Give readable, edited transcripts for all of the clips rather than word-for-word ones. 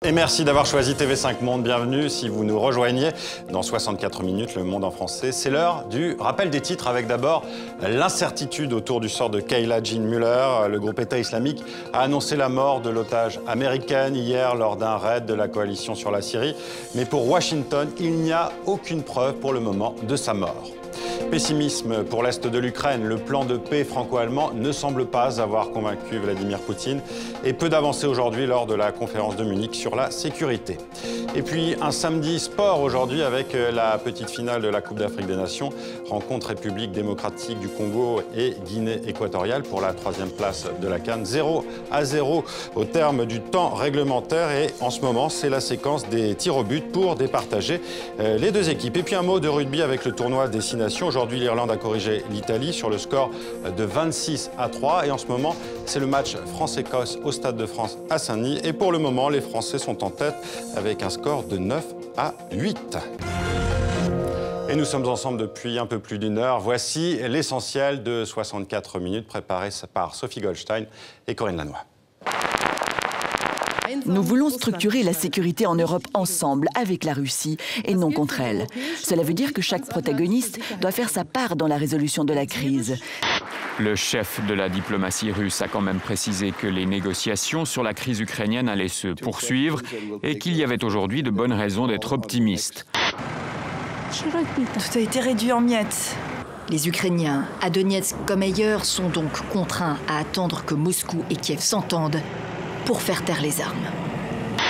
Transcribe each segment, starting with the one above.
Et merci d'avoir choisi TV5 Monde. Bienvenue si vous nous rejoignez dans 64 minutes, Le Monde en français. C'est l'heure du rappel des titres avec d'abord l'incertitude autour du sort de Kayla Jean Muller. Le groupe État islamique a annoncé la mort de l'otage américaine hier lors d'un raid de la coalition sur la Syrie. Mais pour Washington, il n'y a aucune preuve pour le moment de sa mort. Pessimisme pour l'Est de l'Ukraine. Le plan de paix franco-allemand ne semble pas avoir convaincu Vladimir Poutine et peu d'avancées aujourd'hui lors de la conférence de Munich sur la sécurité. Et puis un samedi sport aujourd'hui avec la petite finale de la Coupe d'Afrique des Nations. Rencontre République démocratique du Congo et Guinée équatoriale pour la 3e place de la CAN. 0-0 au terme du temps réglementaire et en ce moment c'est la séquence des tirs au but pour départager les deux équipes. Et puis un mot de rugby avec le tournoi Destination. Aujourd'hui, l'Irlande a corrigé l'Italie sur le score de 26-3. Et en ce moment, c'est le match France-Écosse au Stade de France à Saint-Denis. Et pour le moment, les Français sont en tête avec un score de 9-8. Et nous sommes ensemble depuis un peu plus d'une heure. Voici l'essentiel de 64 minutes préparé par Sophie Goldstein et Corinne Lannoy. Nous voulons structurer la sécurité en Europe ensemble, avec la Russie, et non contre elle. Cela veut dire que chaque protagoniste doit faire sa part dans la résolution de la crise. Le chef de la diplomatie russe a quand même précisé que les négociations sur la crise ukrainienne allaient se poursuivre et qu'il y avait aujourd'hui de bonnes raisons d'être optimiste. Tout a été réduit en miettes. Les Ukrainiens, à Donetsk comme ailleurs, sont donc contraints à attendre que Moscou et Kiev s'entendent pour faire taire les armes.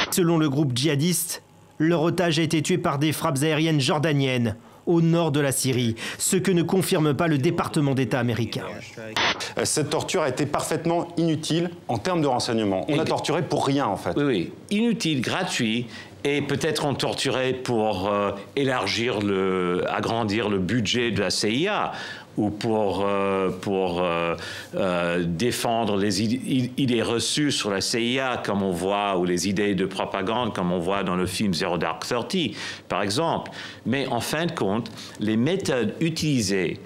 Selon le groupe djihadiste, leur otage a été tué par des frappes aériennes jordaniennes au nord de la Syrie, ce que ne confirme pas le département d'État américain. Cette torture a été parfaitement inutile en termes de renseignement. On a torturé pour rien en fait. Oui, inutile, gratuit. Et peut-être on torturait pour agrandir le budget de la CIA ou pour défendre les idées reçues sur la CIA, comme on voit, ou les idées de propagande, comme on voit dans le film Zero Dark Thirty, par exemple. Mais en fin de compte, les méthodes utilisées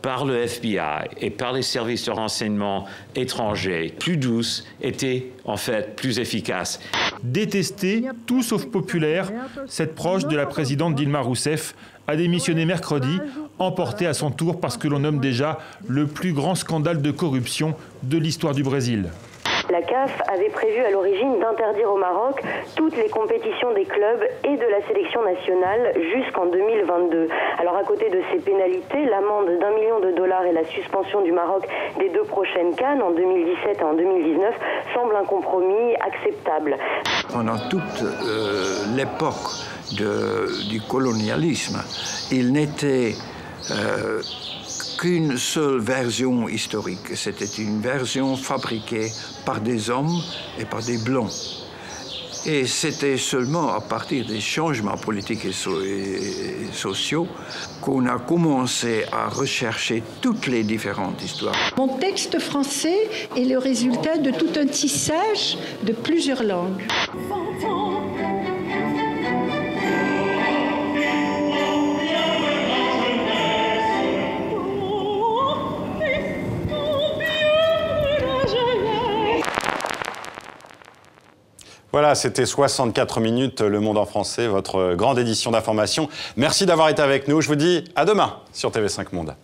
par le FBI et par les services de renseignement étrangers, plus douces, étaient en fait plus efficaces. Détestée, tout sauf populaire, cette proche de la présidente Dilma Rousseff a démissionné mercredi, emportée à son tour parce que l'on nomme déjà le plus grand scandale de corruption de l'histoire du Brésil. La CAF avait prévu à l'origine d'interdire au Maroc toutes les compétitions des clubs et de la sélection nationale jusqu'en 2022. Alors à côté de ces pénalités, l'amende d'1 million de dollars et la suspension du Maroc des 2 prochaines CAN en 2017 et en 2019 semblent un compromis acceptable. Pendant toute l'époque du colonialisme, il n'était qu'une seule version historique. C'était une version fabriquée par des hommes et par des blancs. Et c'était seulement à partir des changements politiques et sociaux qu'on a commencé à rechercher toutes les différentes histoires. Mon texte français est le résultat de tout un tissage de plusieurs langues. Voilà, c'était 64 minutes, Le Monde en français, votre grande édition d'information. Merci d'avoir été avec nous. Je vous dis à demain sur TV5 Monde.